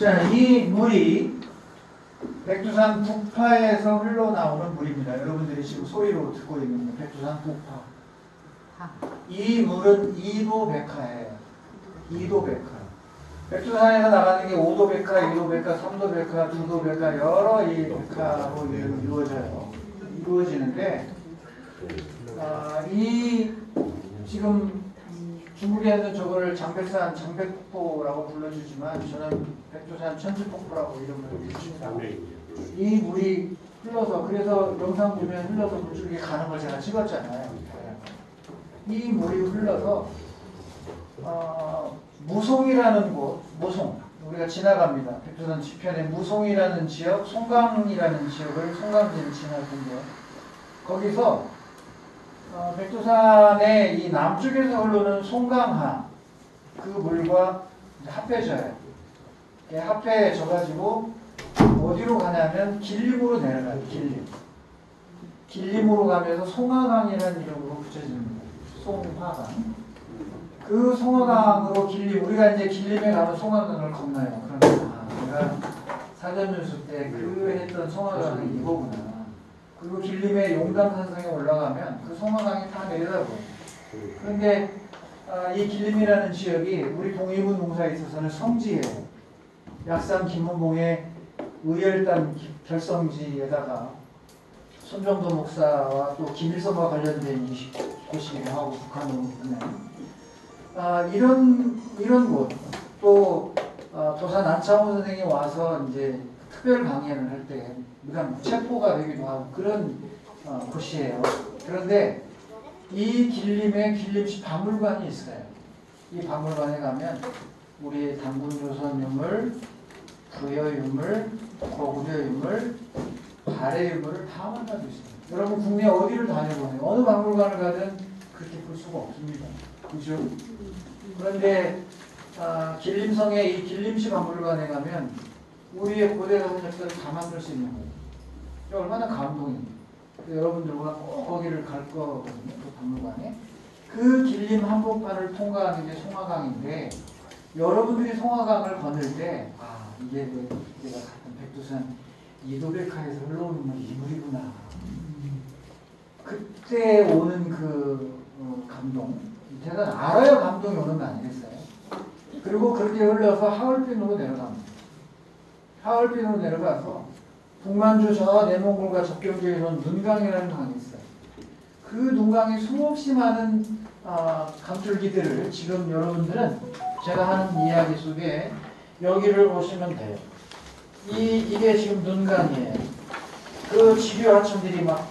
자, 이 물이 백두산 북파에서 흘러나오는 물입니다. 여러분들이 지금 소리로 듣고 있는 백두산 북파. 이 물은 2도 백화예요. 2도 백화. 백두산에서 나가는 게 5도 백화, 2도 백화, 3도 백화, 2도 백화 여러 이 백화로 이루어지는데 이 지금 중국에서는 저걸 장백산, 장백폭포라고 불러주지만 저는 백두산 천지폭포라고 이름을 붙입니다. 이 물이 흘러서 그래서 영상 보면 흘러서 물줄기 가는 걸 제가 찍었잖아요. 이 물이 흘러서 무송이라는 곳, 무송 우리가 지나갑니다. 백두산 지편에 무송이라는 지역, 송강이라는 지역을 송강진을 지나는데 거기서 백두산의 이 남쪽에서 흐르는 송강하 그 물과 합해져요. 합해져가지고 어디로 가냐면 길림으로 내려가요. 길림으로 가면서 송하강이라는 이름으로 붙여집니다. 송하강. 그 송하강으로 길림, 우리가 이제 길림에 가면 송하강을 건너요. 그러면 내가 사전연수 때 그 했던 송하강이 이거구나. 그리고 길림의 용담산성에 올라가면 그 송하강이 다 내려다보여요. 그런데 이 길림이라는 지역이 우리 동해군 농사에 있어서는 성지예요. 약산 김문봉의 의열단 결성지에다가 손정도 목사와 또 김일성과 관련된 곳이기도 하고 북한은 이런 곳 또 도산 안창호 선생이 와서 이제 특별 강연을 할 때 그다음 체포가 되기도 하고 그런 곳이에요. 그런데 이 길림에 길림시 박물관이 있어요. 이 박물관에 가면 우리 단군조선 유물, 부여 유물, 고구려 유물, 발해 유물을 다 만날 수 있습니다. 여러분 국내 어디를 다녀보세요. 어느 박물관을 가든 그렇게 볼 수가 없습니다. 그죠? 그런데 길림성의 이 길림시 박물관에 가면 우리의 고대 가문 역사를 다 만들 수 있는 거예요. 얼마나 감동입니다. 여러분들과 꼭 거기를 갈 거거든요. 그 박물관에. 그 길림 한복판을 통과하는 게 송하강인데 여러분들이 송하강을 건널 때 이게 내가 갔던 백두산 이도백화에서 흘러오는 물이 이 물이구나. 그때 오는 그 감동. 제가 알아야 감동이 오는 거 아니겠어요? 그리고 그렇게 흘러서 하얼빈으로 내려갑니다. 하얼빈으로 내려가서 북만주 저 내몽골과 접경지에서 눈강이라는 강이 있어요. 그 눈강에 수없이 많은 강줄기들을 지금 여러분들은 제가 하는 이야기 속에 여기를 보시면 돼요. 이게 지금 눈강이에요. 그 지류 하천들이 막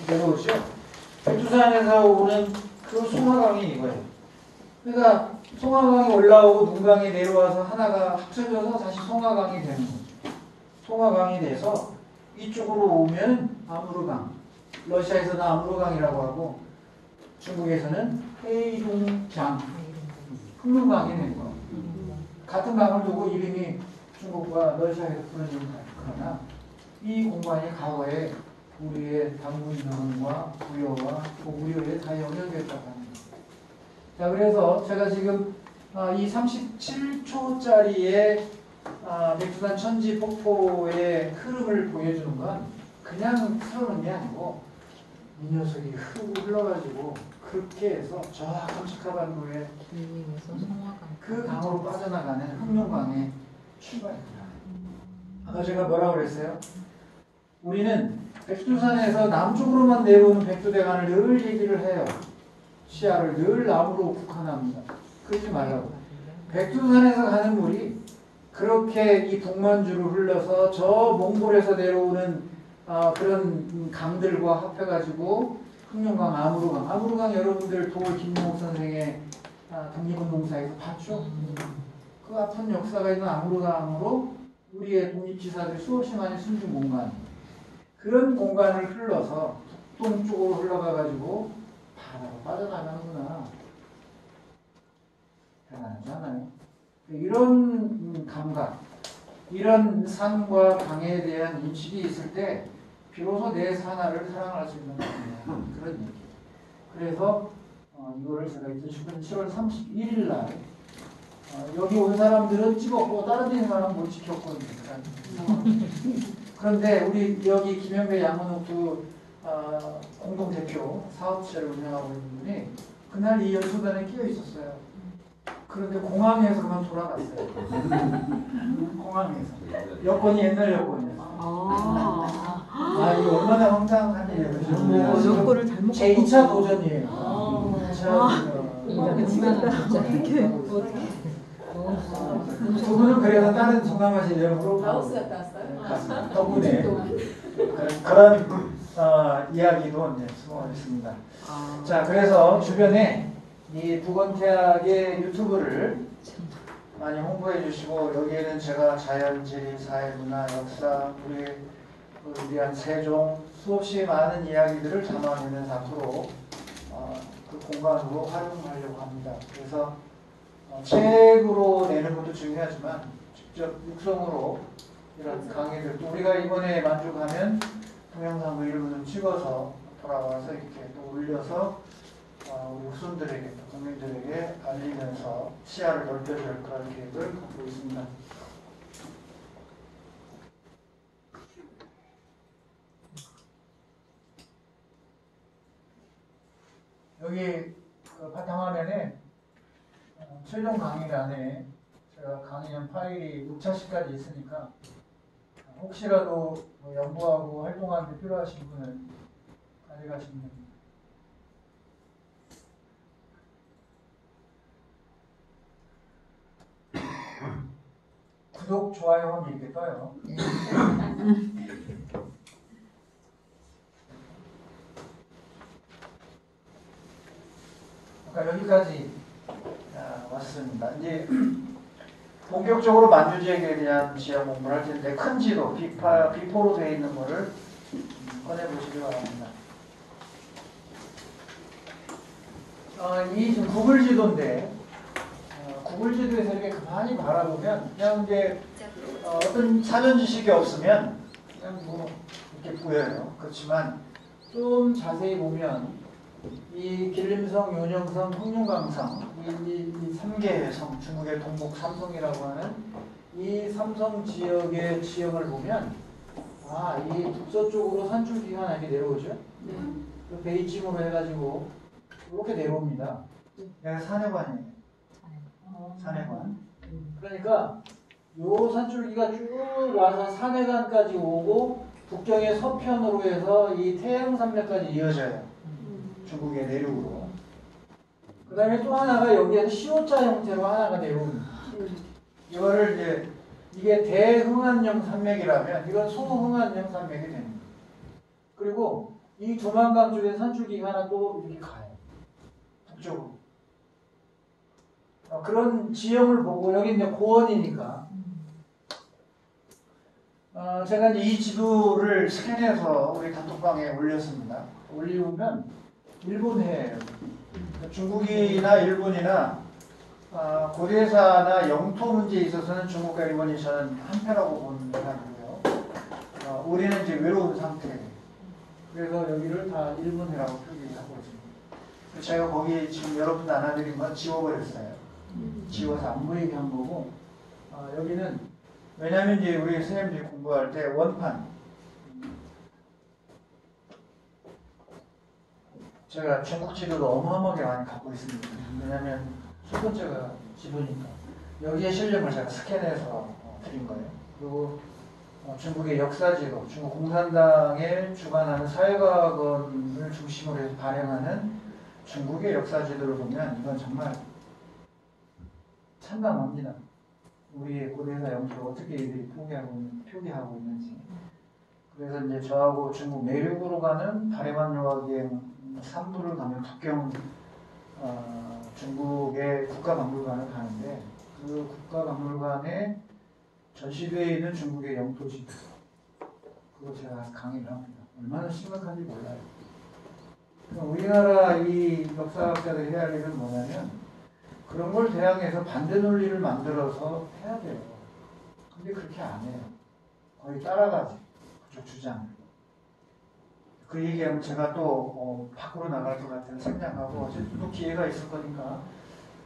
내려오죠. 백두산에서 오는 그 송하강이 이거예요. 그러니까 송하강이 올라오고 눈강이 내려와서 하나가 합쳐져서 다시 송하강이 되는 거죠. 송하강이 돼서 이쪽으로 오면 아무르강, 러시아에서는 아무르강이라고 하고 중국에서는 헤이룽장, 흑룡강이 되는 거예요. 같은 강을 두고 이름이 중국과 러시아에서 부르는 그러나 이 공간이 과거에 우리의 단군조선과 부여와 고구려에 다 연결됐다고 합니다. 자, 그래서 제가 지금 이 37초짜리의 백두산 천지 폭포의 흐름을 보여주는 건 그냥 흐르는 게 아니고 이 녀석이 흘러가지고 그렇게 해서 저 감축하반도에 그 강으로 빠져나가는 흑룡강에 출발합니다. 아까 제가 뭐라고 그랬어요? 우리는 백두산에서 남쪽으로만 내려오는 백두대간을 늘 얘기를 해요. 시야를 늘 남으로 국한합니다. 그러지 말라고. 백두산에서 가는 물이 그렇게 이 북만주로 흘러서 저 몽골에서 내려오는 그런 강들과 합해가지고 흑룡강, 아무르강 여러분들 도올 김용옥 선생의 독립운동사에서 봤죠? 그 아픈 역사가 있는 아무르강으로 우리의 독립지사들이 수없이 많이 숨진 공간, 그런 공간을 흘러서 북동쪽으로 흘러가가지고 바다로 빠져나가는구나. 대단하지 않아요? 이런 감각, 이런 산과 강에 대한 인식이 있을 때 비로소 내 산하를 사랑할 수 있는 그런 얘기. 그래서 이거를 제가 2010년 7월 31일 날 여기 온 사람들은 찍었고 다른 데 있는 사람은 못 찍혔고 그런데 우리 여기 김현배 양원옥도 공동대표 사업체를 운영하고 있는 분이 그날 이 연수단에 끼어 있었어요. 그런데 공항에서 그만 돌아갔어요. 공항에서. 여권이 옛날 여권이었어요. 이거 얼마나 황당한 일이에요. 여권을 잘못 제 2차 도전이에요. 두 분은 그래서 다른 성남하실 여행으로 라오스 갔다 왔어요? 갔습니다. 덕분에 그런 이야기도 이제 수고하셨습니다. 자, 그래서 주변에 이 부건대학의 유튜브를 많이 홍보해 주시고 여기에는 제가 자연, 지리, 사회, 문화, 역사, 우리의 위대한 세종 수없이 많은 이야기들을 담아내는 앞으로 그 공간으로 활용하려고 합니다. 그래서 책으로 내는 것도 중요하지만 직접 육성으로 이런 강의들 또 우리가 이번에 만족하면 동영상 일부는 찍어서 돌아와서 이렇게 또 올려서 우리 후손들에게 또 국민들에게 알리면서 시야를 넓혀줄 그런 계획을 갖고 있습니다. 여기 그 바탕화면에 최종 강의란에 제가 강의한 파일이 6차시까지 있으니까 혹시라도 뭐 연구하고 활동하는 데 필요하신 분은 가져가시면 됩니다. 구독, 좋아요 이렇게 떠요. 여기까지 왔습니다. 이제 본격적으로 만주지역에 대한 지역 공부를 할 텐데 큰 지도, 비포로 되어 있는 거를 꺼내보시기 바랍니다. 이 지금 구글 지도인데 구글 지도에서 이렇게 가만히 바라보면 그냥 이제 어떤 사전 지식이 없으면 그냥 뭐 이렇게 보여요. 그렇지만 좀 자세히 보면 이 길림성, 요령성, 흑룡강성 이 3개의 성, 중국의 동북 삼성이라고 하는 이 삼성 지역의 지형을 보면 이 북서쪽으로 산줄기가 이렇게 내려오죠. 그 베이징으로 해가지고 이렇게 내려옵니다. 여기가 산해관이에요. 산해관. 그러니까 요 산줄기가 쭉 와서 산해관까지 오고 북경의 서편으로 해서 이 태양산맥까지 이어져요. 중국의 내륙으로. 그 다음에 또 하나가 여기에서 시오자 형태로 하나가 내려옵니다. 이거를 이제 이게 대흥안령 산맥이라면 이건 소흥안령 산맥이 됩니다. 그리고 이 두만강 쪽에 산줄기가 하나 또 이렇게 가요. 북쪽으로. 그런 지형을 보고 여기 이제 고원이니까 제가 이제 이 지도를 스캔해서 우리 단톡방에 올렸습니다. 올리면 일본해예요. 중국이나 일본이나 고대사나 영토 문제에 있어서는 중국과 일본이 저는 한패라고 보는 사람이고요. 우리는 이제 외로운 상태예요. 그래서 여기를 다 일본해라고 표기하고 있습니다. 제가 거기 지금 여러분 나눠드린 건 지워버렸어요. 지워서 안 보이게 한 거고 여기는 왜냐하면 이제 우리 선생님들이 공부할 때 원판 제가 중국 지도도 어마어마하게 많이 갖고 있습니다. 왜냐하면 첫 번째가 지도니까 여기에 실력을 제가 스캔해서 드린 거예요. 그리고 중국의 역사 지도, 중국 공산당에 주관하는 사회과학원을 중심으로 해서 발행하는 중국의 역사 지도를 보면 이건 정말 참담합니다. 우리의 고대사 영토를 어떻게 이들이 표기하고 있는지. 그래서 이제 저하고 중국 내륙으로 가는 다레만 유학여행 3부를 가면 북경 중국의 국가박물관을 가는데 그 국가박물관에 전시되어 있는 중국의 영토지도 그거 제가 강의를 합니다. 얼마나 심각한지 몰라요. 우리나라 이 역사학자들이 해야 할 일은 뭐냐면 그런 걸 대항해서 반대 논리를 만들어서 해야 돼요. 근데 그렇게 안 해요. 거의 따라가지. 그쪽 주장을. 그 얘기하면 제가 또 밖으로 나갈 것 같아요. 생략하고 어쨌든 또 기회가 있을 거니까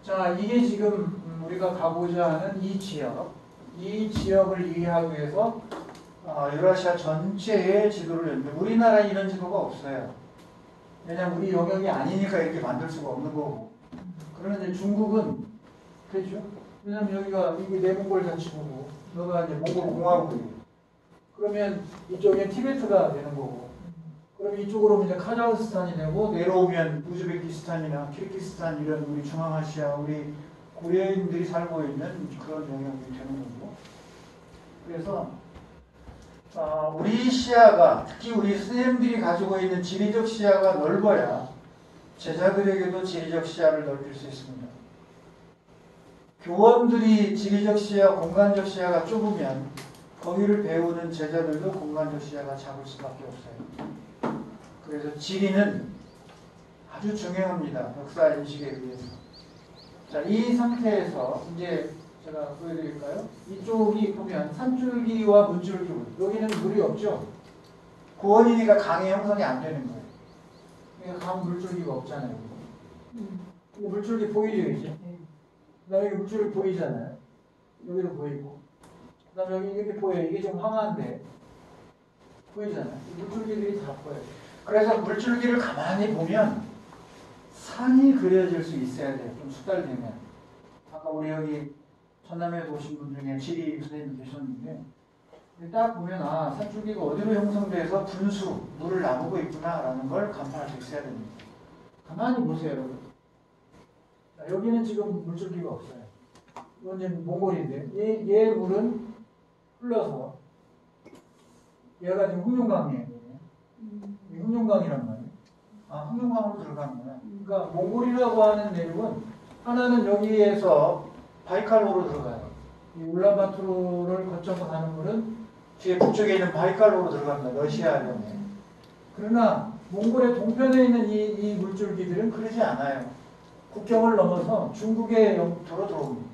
자, 이게 지금 우리가 가고자 하는 이 지역을 이해하기 위해서 유라시아 전체의 지도를 연습. 우리나라에 이런 지도가 없어요. 왜냐면 우리 영역이 아니니까 이렇게 만들 수가 없는 거고. 그런데 중국은 그렇죠. 왜냐면 여기가 이게 내몽골 자치구고, 여기가 이제 몽골 공화국이에요. 그러면 이쪽엔 티베트가 되는 거고, 그럼 이쪽으로 이제 카자흐스탄이 되고, 내려오면 우즈베키스탄이나 키르기스탄 이런 우리 중앙아시아, 우리 고려인들이 살고 있는 그런 영역이 되는 거고. 그래서 우리 시야가, 특히 우리 선생님들이 가지고 있는 지리적 시야가 넓어야 제자들에게도 지리적 시야를 넓힐 수 있습니다. 교원들이 지리적 시야, 공간적 시야가 좁으면 거기를 배우는 제자들도 공간적 시야가 작을 수밖에 없어요. 그래서 지리는 아주 중요합니다. 역사 인식에 의해서. 자, 이 상태에서 이제 제가 보여드릴까요? 이쪽이 보면 산줄기와 문줄기, 여기는 물이 없죠? 고원이니까 강의 형성이 안 되는 거예요. 그러니까 강 물줄기가 없잖아요. 물줄기 보이죠, 이제? 그 다음에 여기 물줄기 보이잖아요. 여기도 보이고. 그 다음에 여기 이렇게 보여요. 이게 좀 황한데. 보이잖아요. 물줄기들이 다 보여요. 그래서 물줄기를 가만히 보면 산이 그려질 수 있어야 돼요. 좀 숙달되면. 아까 우리 여기 전남에서 오신 분 중에 지리 선생님 계셨는데, 딱 보면 산줄기가 어디로 형성돼서 분수, 물을 나누고 있구나라는 걸 간파할 수 있어야 됩니다. 가만히 보세요, 여러분. 자, 여기는 지금 물줄기가 없어요. 이건 이제 몽골인데, 얘 물은 흘러서, 얘가 지금 흑룡강이에요. 흑룡강이란 말이에요. 흑룡강으로 들어가는구나. 그러니까 몽골이라고 하는 내륙은 하나는 여기에서 바이칼로로 들어가요. 이 울란바토르를 거쳐서 가는 물은 뒤에 북쪽에 있는 바이칼로로 들어갑니다. 러시아령에. 그러나 몽골의 동편에 있는 이 물줄기들은 그러지 않아요. 국경을 넘어서 중국의 영토로 들어옵니다.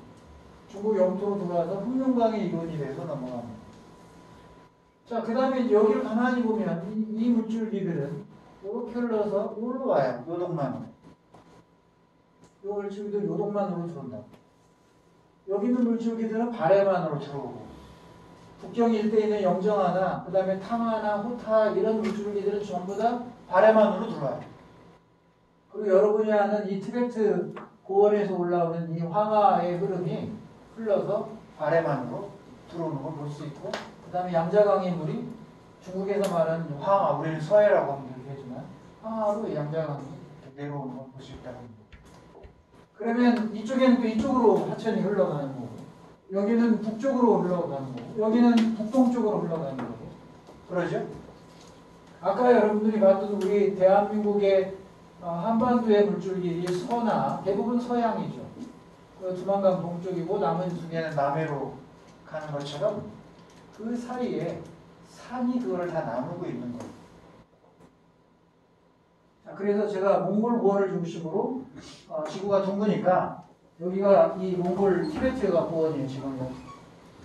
중국 영토로 들어와서 흑룡강의 이론이 돼서 넘어갑니다. 자, 그 다음에 여기를 가만히 보면 이 물줄기들은 이렇게 흘러서 올라와요. 요동만으로. 이 물줄기들은 요동만으로 들어온다. 여기 있는 물줄기들은 바레만으로 들어오고, 북경 일대에 있는 영정하나, 그 다음에 탕하나, 호타 이런 물줄기들은 전부 다 바레만으로 들어와요. 그리고 여러분이 아는 이 티베트 고원에서 올라오는 이 황하의 흐름이 흘러서 바레만으로 들어오는 걸 볼 수 있고, 그 다음에 양자강의 물이 중국에서 말하는 황하, 우리는 서해라고 하면 되겠지만 황하로 양자강이 내려오는 걸 볼 수 있다는 겁니다. 그러면 이쪽에는 또 이쪽으로 하천이 흘러가는 거고, 여기는 북쪽으로 흘러가는 거고, 여기는 북동쪽으로 흘러가는 거고, 그러죠? 아까 여러분들이 봤던 우리 대한민국의 한반도의 물줄기 서나 대부분 서양이죠. 두만강 동쪽이고 나머지는 남해로 가는 것처럼 그 사이에 산이 그거를 다 나누고 있는 거예요. 자, 그래서 제가 몽골 고원을 중심으로 지구가 둥그니까 여기가 이 몽골 티베트가 고원이에요. 지금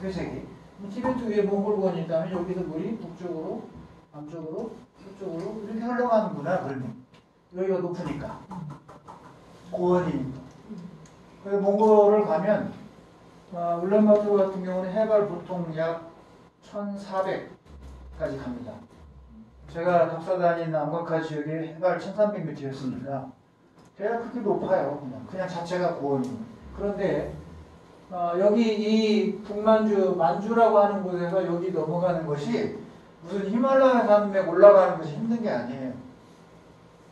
회색이. 티베트 위에 몽골 고원이 있다면 여기서 물이 북쪽으로, 남쪽으로, 서쪽으로 이렇게 흘러가는구나. 그러면 여기가 높으니까 고원이니까. 그래서 몽골을 가면 울란바토르 같은 경우는 해발 보통 약 1400까지 갑니다. 제가 답사 다닌 암각화 지역이 해발 1300m였습니다. 대략 그렇게 높아요. 그냥 자체가 고원이에요. 그런데 여기 이 북만주, 만주라고 하는 곳에서 여기 넘어가는 것이 무슨 히말라야 산맥 올라가는 것이 힘든 게 아니에요.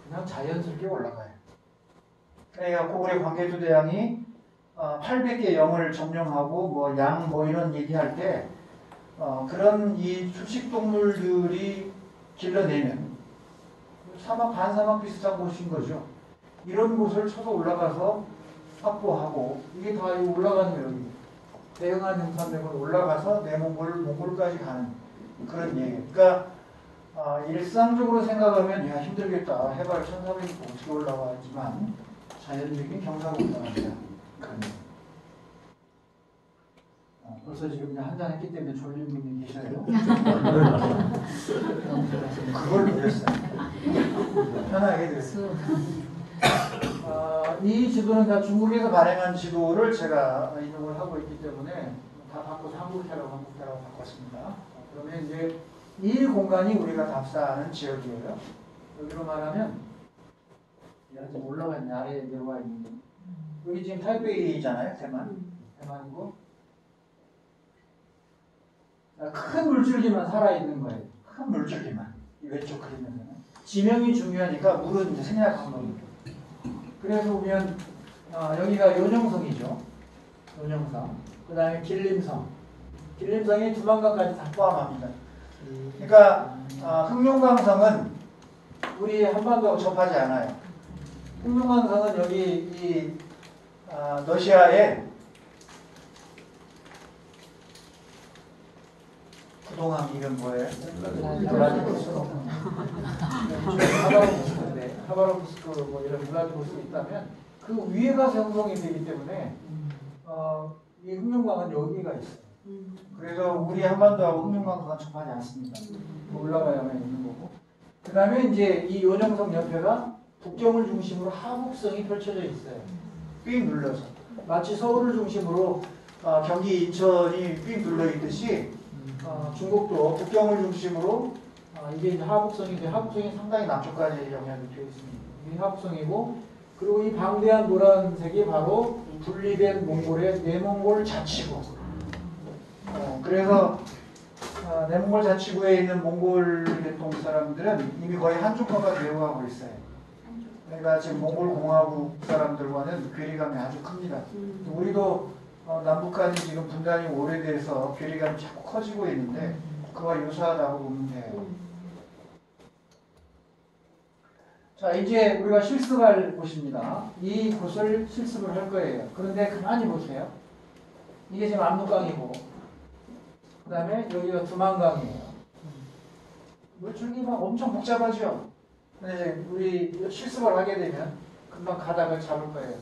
그냥 자연스럽게 올라가요. 그러니까 고구려 광개토 대왕이 800개 영을 점령하고 양 이런 얘기할 때 그런 이 초식 동물들이 길러내는 사막 반사막 비슷한 곳인 거죠. 이런 곳을 쳐서 올라가서 확보하고 이게 다 올라가는 거예요. 여기 대흥한 용산맥으로 올라가서 몽골까지 가는 그런 얘기예요. 그러니까 일상적으로 생각하면 야 힘들겠다. 해발 1400m 어떻게 올라가지만 자연적인 경사로 올라갑니다. 벌써 지금 한잔 했기 때문에 졸린 분이 계셔요. 그걸 노렸어요. 편하게 됐어요. 이 지도는 다 중국에서 발행한 지도를 제가 인용을 하고 있기 때문에 다 바꿔서 한국해라고 바꿨습니다. 그러면 이제 이 공간이 우리가 답사하는 지역이에요. 여기로 말하면 지금 올라가 있는 아래에 내려와 있는데 여기 지금 타이베이잖아요. 대만이고 큰 물줄기만 살아있는 거예요. 큰 물줄기만 이 왼쪽 그림에서는 지명이 중요하니까 물은 이제 생략한 겁니다. 그래서 보면 여기가 요정성이죠. 요정성. 그 다음에 길림성. 길림성이 두만강까지 다 포함합니다. 그러니까 흑룡강성은 우리 한반도하고 접하지 않아요. 흑룡강성은 여기 이 러시아의 부동항 이름 뭐예요? 하바롭스크 뭐 이런 블라디보스토크가 있다면 그 위에가 형성이 되기 때문에 이 흑룡강은 여기가 있어요. 그래서 우리 한반도하고 흑룡강은 접하지 않습니다. 올라가야만 있는 거고. 그 다음에 이제 이 요정성 옆에가 북경을 중심으로 하북성이 펼쳐져 있어요. 삥 눌러서 마치 서울을 중심으로 경기 인천이 삥 눌러 있듯이 중국도 북경을 중심으로 이게 이제 하북성인데 하북성이 상당히 남쪽까지 영향이 되어 있습니다. 이 하북성이고 그리고 이 방대한 노란색이 바로 분리된 몽골의 내몽골 자치구. 그래서 내몽골 자치구에 있는 몽골 계통 사람들은 이미 거의 한족화가 되어가고 있어요. 그러니까 지금 몽골 공화국 사람들과는 괴리감이 아주 큽니다. 우리도 남북한이 지금 분단이 오래돼서 괴리감이 자꾸 커지고 있는데 그와 유사하다고 보면 돼요. 자, 이제 우리가 실습할 곳입니다. 이 곳을 실습을 할 거예요. 그런데 가만히 보세요. 이게 지금 압록강이고 그 다음에 여기가 두만강이에요. 물줄기가 엄청 복잡하죠. 근데 우리 실습을 하게 되면 금방 가닥을 잡을 거예요.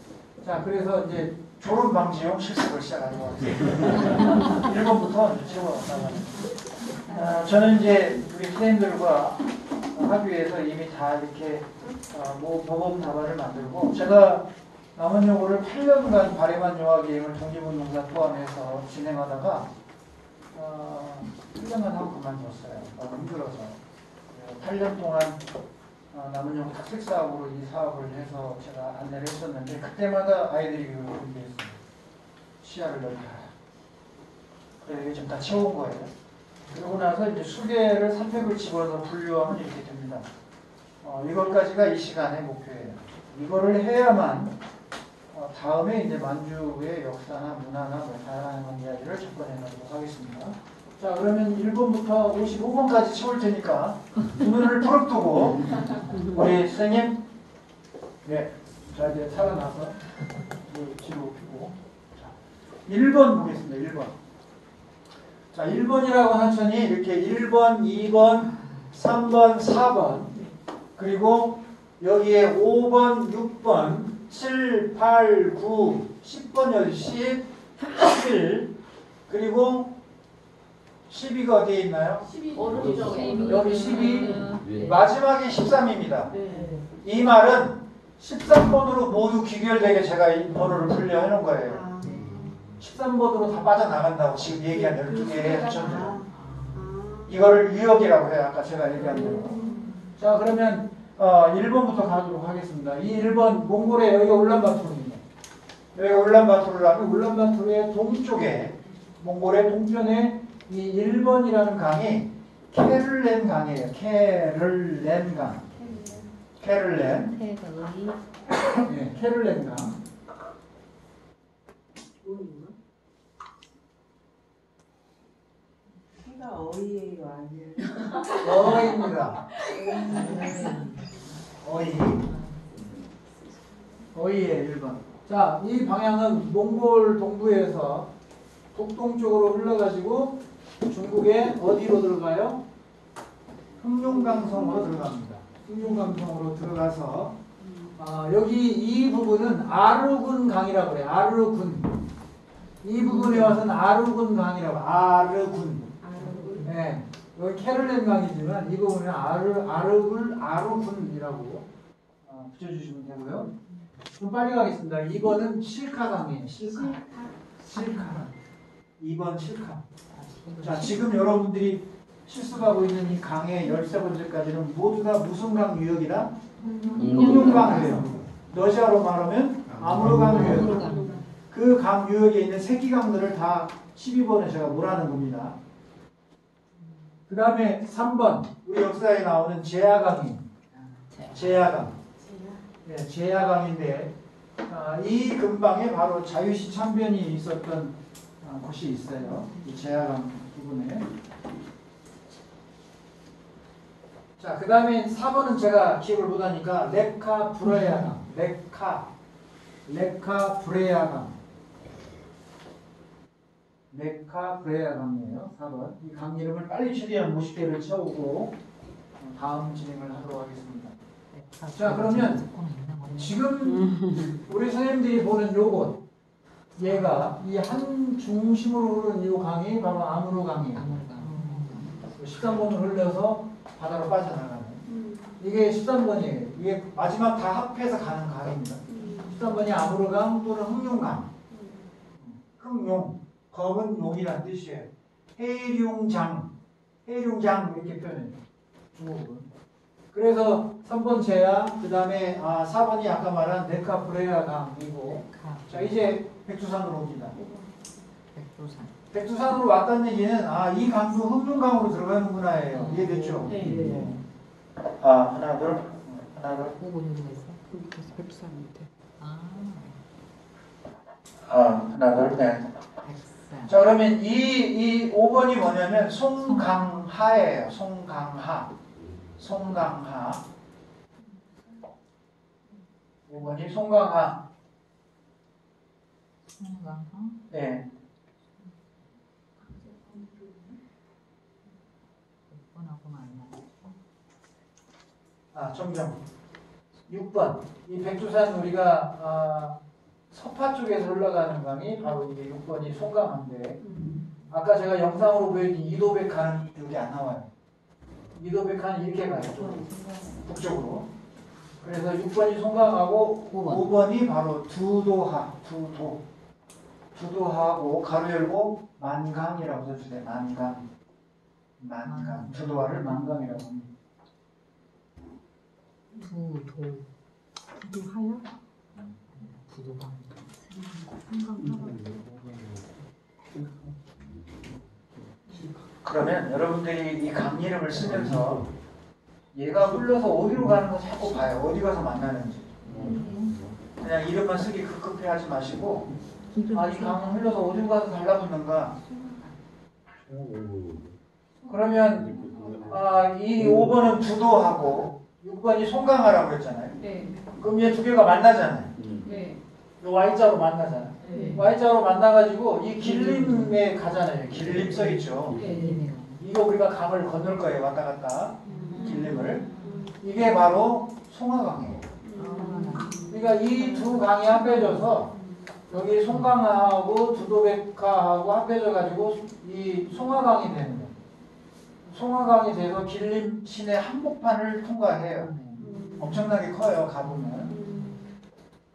자, 그래서 이제 졸음 방지용 실습을 시작하도록 하겠습니다. 1번부터 채워 나가는. 저는 이제 우리 선생님들과 학교에서 이미 다 이렇게 모범 답안을 만들고 제가 남은 요구를 8년간 발해만 요하기행을 독립운동사 포함해서 진행하다가 1년만 하고 그만뒀어요. 너무 힘들어서. 8년 동안 남은 요구 특색 사업으로 이 사업을 해서 제가 안내를 했었는데 그때마다 아이들이 그걸 준비했습니다. 시야를 넓혀라. 그래서 이게 지금 다 채운 거예요. 그러고 나서 이제 수계를 3팩을 집어서 분류하면 이렇게 됩니다. 이것까지가 이 시간의 목표예요. 이거를 해야만 다음에 이제 만주의 역사나 문화나 뭐 다양한 이야기를 접근해 나가도록 하겠습니다. 자, 그러면 1번부터 55번까지 채울 테니까 눈을 부릅뜨고 우리 선생님, 네, 자 이제 살아나서 뒤로 피고, 자, 1번 보겠습니다. 1번. 자, 1번이라고 하더니 이렇게 1번, 2번, 3번, 4번 그리고 여기에 5번, 6번, 7, 8, 9, 10번 여기 10, 11 그리고 12가 어디에 있나요? 12. 여기 12 마지막이 13입니다. 이 말은 13번으로 모두 귀결되게 제가 이 번호를 분류해 놓은 거예요. 13번으로 다 빠져나간다고 지금 얘기한 12개의 하천들. 이거를 유역이라고 해요. 아까 제가 얘기한 대로. 자, 그러면 1번부터 가도록 하겠습니다. 이 1번 몽골에 여기가 울란바토르입니다. 여기가 울란바토르를 하면 울란바토르의 동쪽에 몽골의 동편에 이 1번이라는 강이 케를렌 강이에요. 케를렌 강. 케를렌. 네, 케를렌 강. 어이예요, 아니에요? 어이입니다. 어이의 1번. 자, 이 방향은 몽골 동부에서 북동쪽으로 흘러가지고 중국의 어디로 들어가요? 흑룡강성으로 들어갑니다. 흑룡강성으로 들어가서 여기 이 부분은 아르군 강이라고 그래요. 아르군. 이 부분에 와서는 아르군 강이라고. 아르군. 네, 여기 케를렌 강이지만 이 부분은 아르군이라고 붙여주시면 되고요. 좀 빨리 가겠습니다. 2번은 실카강이에요. 실카. 2번 실카. 자, 지금 여러분들이 실습하고 있는 이 강의 13번째까지는 모두 다 무슨 강 유역이다? 흥룡강 유역. 러시아로 말하면 아무르강 유역. 그 강 유역에 있는 새끼강들을 다 12번에 제가 뭐라는 겁니다. 그 다음에 3번 우리 역사에 나오는 제야강이에요. 제야강. 네, 제야강인데 이 근방에 바로 자유시 참변이 있었던 곳이 있어요. 이 제야강 부분에. 자, 그 다음에 4번은 제가 기억을 못하니까 레카 브레야강. 레카 브레야강. 레카 브레야강이에요. 4번. 이 강 이름을 빨리 추리한 50개를 채우고 다음 진행을 하도록 하겠습니다. 자, 그러면 지금 우리 선생님들이 보는 요곳, 얘가 이 한 중심으로 흐르는 이 강이 바로 아무르 강이에요. 13번을 흘려서 바다로 빠져나가는. 이게 13번이에요. 이게 마지막 다 합해서 가는 강입니다. 13번이 아무르 강 또는 흥룡강. 흥룡, 검은 용이라는 뜻이에요. 해룡장 이렇게 표현해요. 중국은. 그래서 3번 제야, 그 다음에 4번이 아까 말한 네카브레아 강이고, 자 이제 백두산으로 옵니다. 백두산으로 왔다는 얘기는 이 강도 흥룡강으로 들어가는구나예요. 이해됐죠? 네. 하나 둘. 5번이 어디가 있어? 백두산 밑에. 하나 둘. 네. 백산. 자 그러면 이 5번이 뭐냐면 송강하예요. 송강하. 5번이 송강하. 네. 6번하고 정정. 6번. 이 백두산 우리가 서파 쪽에서 흘러가는 강이 바로 이게 6번이 송강한데 아까 제가 영상으로 보여준 이도백하는 여기 안 나와요. 이도백하는 이렇게 가요. 북쪽으로. 그래서 6번이 송강하고 5번이 바로 두도하고 가로 열고 만강이라고 써주세요. 만강. 두도하를 만강이라고 합니다. 두도하여? 부도강. 그러면 여러분들이 이 강 이름을 쓰면서 얘가 흘러서 어디로 가는 거 자꾸 봐요. 어디 가서 만나는지. 그냥 이름만 쓰기 급급해 하지 마시고 이 강은 흘러서 어디로 가서 달라붙는가. 그러면 이 5번은 두도하고 6번이 송강하라고 했잖아요. 네. 그럼 얘 두 개가 만나잖아요. 네. 이 Y자로 만나잖아요. 네. Y자로 만나가지고 이 길림에 가잖아요. 길림 써있죠. 네. 이거 우리가 강을 건널 거예요. 왔다 갔다. 길림을. 이게 바로 송하강이에요. 그러니까 이 두 강이 합해져서 여기 송강하고 두도백하하고 합해져가지고 이 송하강이 되는 거예요. 송하강이 돼서 길림 시내 한복판을 통과해요. 엄청나게 커요. 가보면.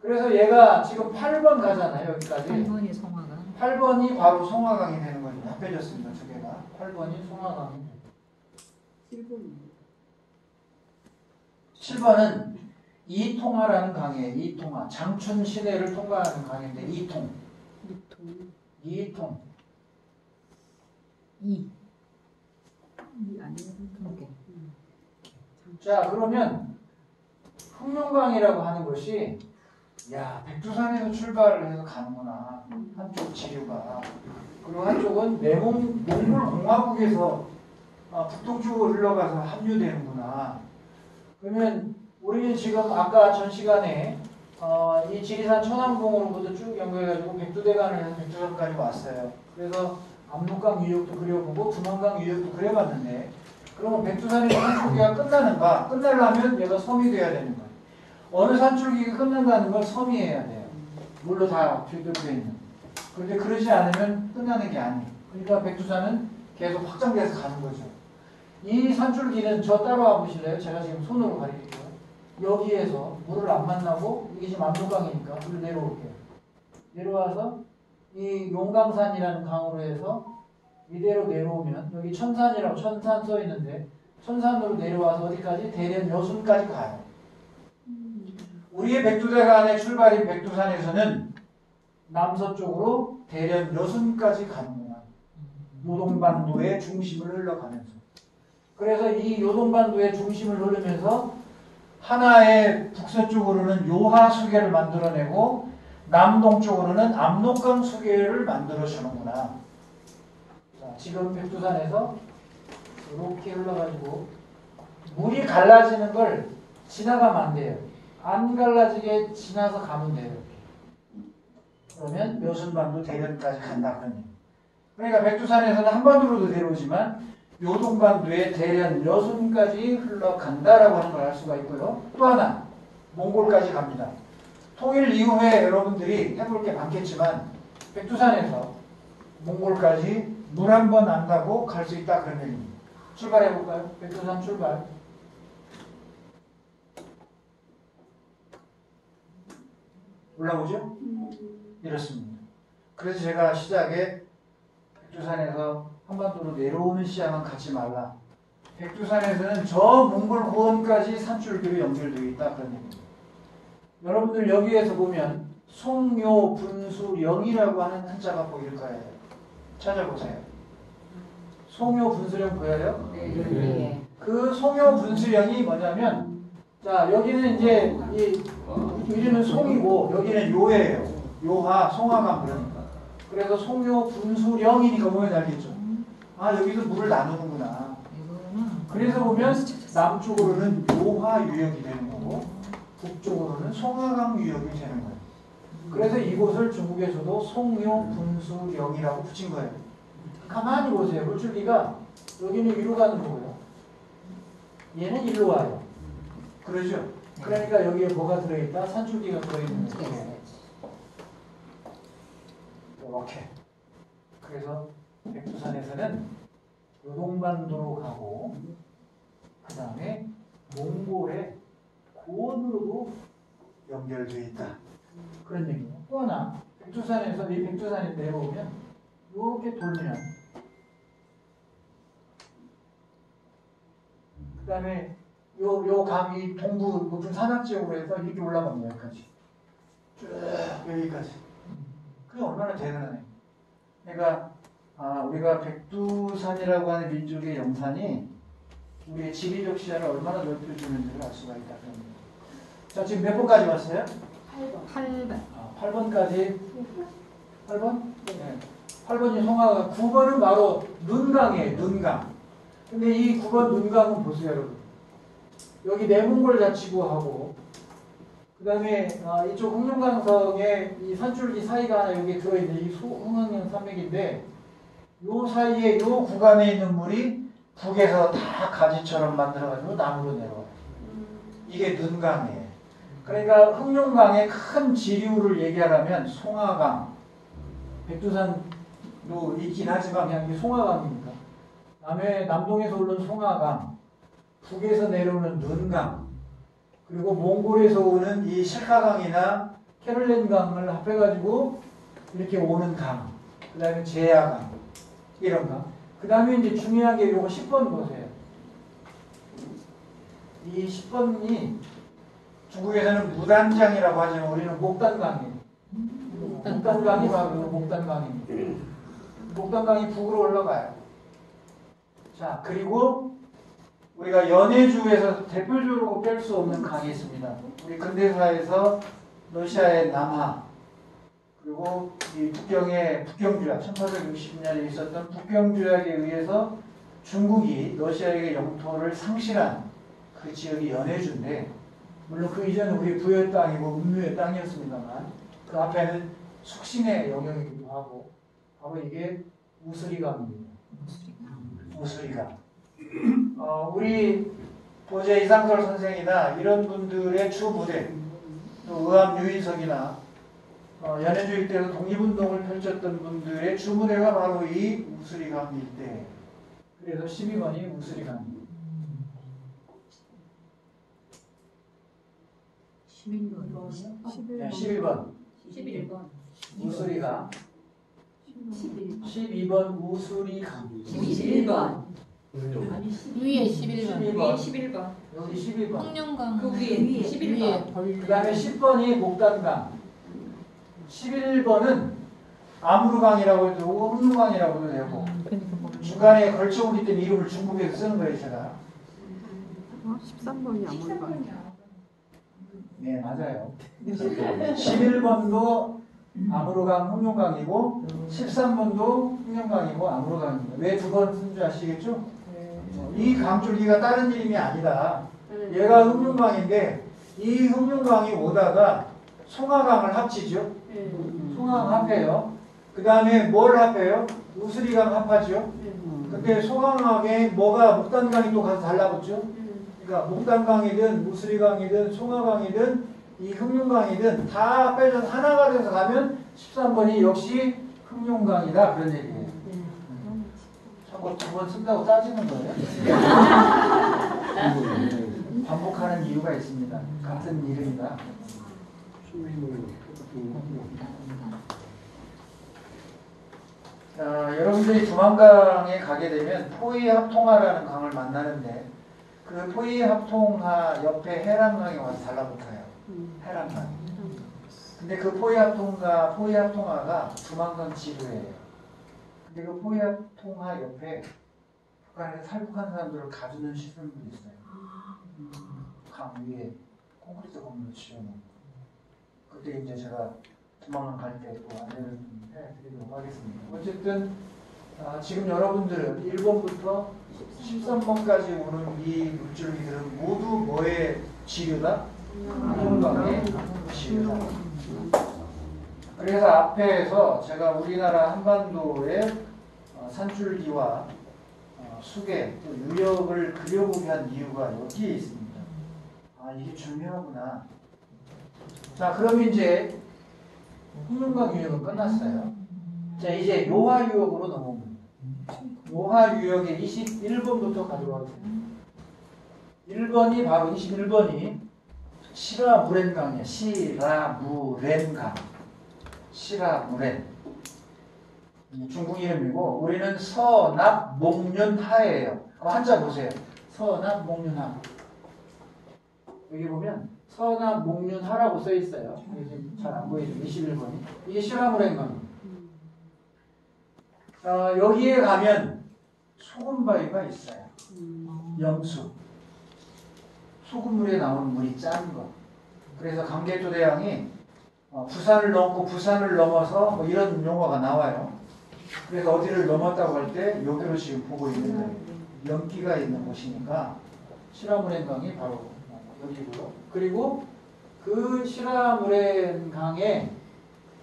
그래서 얘가 지금 8번 가잖아요. 여기까지. 8번이 송화강. 8번이 바로 송하강이 되는 거죠. 합해졌습니다. 두 개가. 8번이 송하강이 돼요. 7번은 이통하라는 강이에요. 이통하. 장춘 시내를 통과하는 강인데 이통. 자 그러면 흥룡강이라고 하는 것이 백두산에서 출발을 해서 가는구나. 한쪽 지류가. 그리고 한쪽은 몽골공화국에서 북동쪽으로 흘러가서 합류되는구나. 그러면 우리는 지금 아까 전 시간에 이 지리산 천왕봉으로부터 쭉 연결해가지고 백두대간을 해서 백두산까지 왔어요. 그래서 압록강 유역도 그려보고 두만강 유역도 그려봤는데 그러면 백두산의 산줄기가 끝나는가? 끝나려면 얘가 섬이 돼야 되는 거예요. 어느 산줄기가 끝난다는 걸 섬이해야 돼요. 물로 다 뒤덮여 있는. 그런데 그러지 않으면 끝나는 게 아니에요. 그러니까 백두산은 계속 확장돼서 가는 거죠. 이 산줄기는 저 따라와 보실래요? 제가 지금 손으로 가리킬게요. 여기에서 물을 안 만나고 이게 지금 압록강이니까 물을 내려올게요. 내려와서 이 용강산이라는 강으로 해서 이대로 내려오면 여기 천산이라고 천산 써 있는데 천산으로 내려와서 어디까지? 대련 여순까지 가요. 우리의 백두대간의 출발인 백두산에서는 남서쪽으로 대련 여순까지 가는구나. 요동반도의 중심을 흘러가면서. 그래서 이 요동반도의 중심을 흐르면서 하나의 북서쪽으로는 요하수계를 만들어내고 남동쪽으로는 압록강 수계를 만들어주는구나. 자, 지금 백두산에서 이렇게 흘러가지고 물이 갈라지는 걸 지나가면 안 돼요. 안 갈라지게 지나서 가면 돼요. 그러면 묘순반도 대련까지 간다 그런 얘기. 그러니까 백두산에서는 한반도로도 내려오지만 요동반도의 대련 여순까지 흘러간다라고 하는 걸 알 수가 있고요. 또 하나 몽골까지 갑니다. 통일 이후에 여러분들이 해볼 게 많겠지만 백두산에서 몽골까지 물 한 번 안 가고 갈 수 있다 그런 얘기입니다. 출발해 볼까요? 백두산 출발. 올라오죠? 이렇습니다. 그래서 제가 시작에 백두산에서 한반도로 내려오는 시야만 갖지 말라. 백두산에서는 저 몽골 고원까지 산줄기로 연결되어 있다 그런 얘기입니다. 여러분들 여기에서 보면 송요 분수령이라고 하는 한자가 보일 거예요. 찾아보세요. 송요 분수령 보여요? 네. 그 송요 분수령이 뭐냐면 자 여기는 이제 이 이름은 송이고 여기는 요예요. 요하 송하강 그러니까. 그래서 송요 분수령이니까 보면 알겠죠. 아 여기서 물을 나누는구나. 그래서 보면 남쪽으로는 요하 유역이 되는 거고 북쪽으로는 송하강 유역이 되는 거예요. 그래서 이곳을 중국에서도 송요 분수령이라고 붙인 거예요. 가만히 보세요. 물줄기가 여기는 위로 가는 거고요. 얘는 일로 와요. 그러죠? 그러니까 여기에 뭐가 들어있다? 산줄기가 들어있는 거예요. 이렇게. 그래서 백두산에서는 요동반도로 가고 그 다음에 몽골의 고원으로도 연결되어 있다. 그런 얘기예요. 또 하나 백두산에서 이 백두산에 내려오면 이렇게 돌면 그 다음에 요 강이 동부 높은 산악 지역으로 해서 이렇게 올라갑니다. 여기까지 쭉 여기까지. 그게 얼마나 대단하네. 그러니까 우리가 백두산이라고 하는 민족의 영산이 우리의 지리적 시야를 얼마나 넓혀주는지를 알 수가 있다. 자 지금 몇 번까지 왔어요? 8번. 8번까지. 8번? 네. 8번이 송하강. 9번은 바로 눈강이에요. 눈강. 근데 이 9번 눈강은 보세요 여러분. 여기 내몽골 자치구하고 그 다음에 이쪽 흑룡강성에 이 산줄기 사이가 하나 여기 들어있는 이 흥흥령 산맥인데 요 사이에 요 구간에 있는 물이 북에서 다 가지처럼 만들어가지고 남으로 내려와요. 이게 눈강이에요. 그러니까 흑룡강의 큰 지류를 얘기하려면 송하강, 백두산도 있긴 하지만 그냥 이게 송하강입니다. 남해 남동에서 오는 송하강, 북에서 내려오는 눈강, 그리고 몽골에서 오는 이 실카강이나 캐롤렌강을 합해가지고 이렇게 오는 강, 그 다음에 제야강, 이런 강. 그 다음에 이제 중요한 게 요거 10번 보세요. 이 10번이 중국에서는 무단장이라고 하지만 우리는 목단강이에요. 목단강이 바로 목단강입니다. 목단강이 북으로 올라가요. 자, 그리고 우리가 연해주에서 대표적으로 뺄 수 없는 강이 있습니다. 우리 근대사에서 러시아의 남하, 그리고 이 북경조약, 1860년에 있었던 북경조약에 의해서 중국이 러시아에게 영토를 상실한 그 지역이 연해주인데, 물론 그 이전은 우리 부여의 땅이고 음유의 땅이었습니다만, 그 앞에는 숙신의 영역이기도 하고, 바로 이게 우스리강입니다. 우스리강. 우리 보제 이상설 선생이나 이런 분들의 주 무대, 또 의암 유인석이나 연해주 일대에서 독립운동을 펼쳤던 분들의 주 무대가 바로 이 우스리강 일대. 그래서 12번이 우스리강입니다. 네, 11번 11번. 우수리강. 12번 우수리강. 21번. 위에 11번. 12번 11번. 여기 12번. 홍룡강. 그 위에 11번. 그 다음에 10번이 목단강. 11번은 아무르강이라고 해도 되고 홍룡강이라고 해도 되고 중간에 걸쳐오기 때문에 이름을 중국에서 쓰는 거예요 제가. 13번이 아무리가 네 맞아요. 11번도 아무르강 홍룡강이고 13번도 홍룡강이고 아무르강입니다. 왜 두 번 쓴 줄 아시겠죠? 이 강줄기가 다른 이름이 아니다. 얘가 흑룡강인데 이 흑룡강이 오다가 송하강을 합치죠. 송하강 합해요. 그 다음에 뭘 합해요? 우수리강 합하죠. 근데 송하강에 뭐가 목단강이 또 가서 달라붙죠. 그러니까 목단강이든 우수리강이든 송하강이든 이 흑룡강이든 다 빼서 하나가 돼서 가면 13번이 역시 흑룡강이다 그런 얘기예요. 참고 두 번 쓴다고 따지는 거예요? 반복하는 이유가 있습니다. 같은 이름이다. 자, 여러분들이 두만강에 가게 되면 포이합통하라는 강을 만나는데 그 포이합통하 옆에 해랑강이 와서 달라붙어요. 해랑강. 근데 그 포이합통하가 두만강 지도예요. 근데 그 포이합통하 옆에 북한에서 탈북한 사람들을 가두는 시설도 있어요. 강 위에 콘크리트 건물을 지어놓고. 그때 이제 제가 두만강 갈 때 또 안내를 좀 해드리도록 하겠습니다. 어쨌든 지금 여러분들은 1번부터 13번까지 오는 이 물줄기들은 모두 뭐의 지류다? 한강의 지류다. 그래서 앞에서 제가 우리나라 한반도의 산줄기와 수계, 또 유역을 그려보게 한 이유가 여기에 있습니다. 아, 이게 중요하구나. 자, 그럼 이제 홍룡강 유역은 끝났어요. 자, 이제 요하 유역으로 넘어옵니다. 요하 유역의 21번부터 가져가겠습니다. 1번이 바로 21번이 시라무렌강이에요. 시라무렌강. 시라무렌. 중국 이름이고 우리는 서납목륜하예요. 한자 보세요. 서납목륜하. 여기 보면 서납목륜하라고 써 있어요. 잘 안 보이죠? 21번이. 이게 시라무렌강. 여기에 가면 소금바위가 있어요. 염수. 소금물에 나오는 물이 짠 거. 그래서 강개토대왕이 부산을 넘고 부산을 넘어서 뭐 이런 용어가 나와요. 그래서 어디를 넘었다고 할 때 여기로 지금 보고 있는 거예요. 연기가 있는 곳이니까 시라무렌강이 바로 여기고요. 그리고 그 시라무렌강에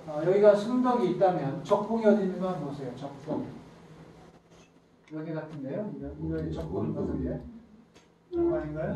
여기가 승덕이 있다면 적봉이 어디 있는가 보세요. 적봉. 여기 같은데요? 여기 적봉 같은데? 저거 아닌가요?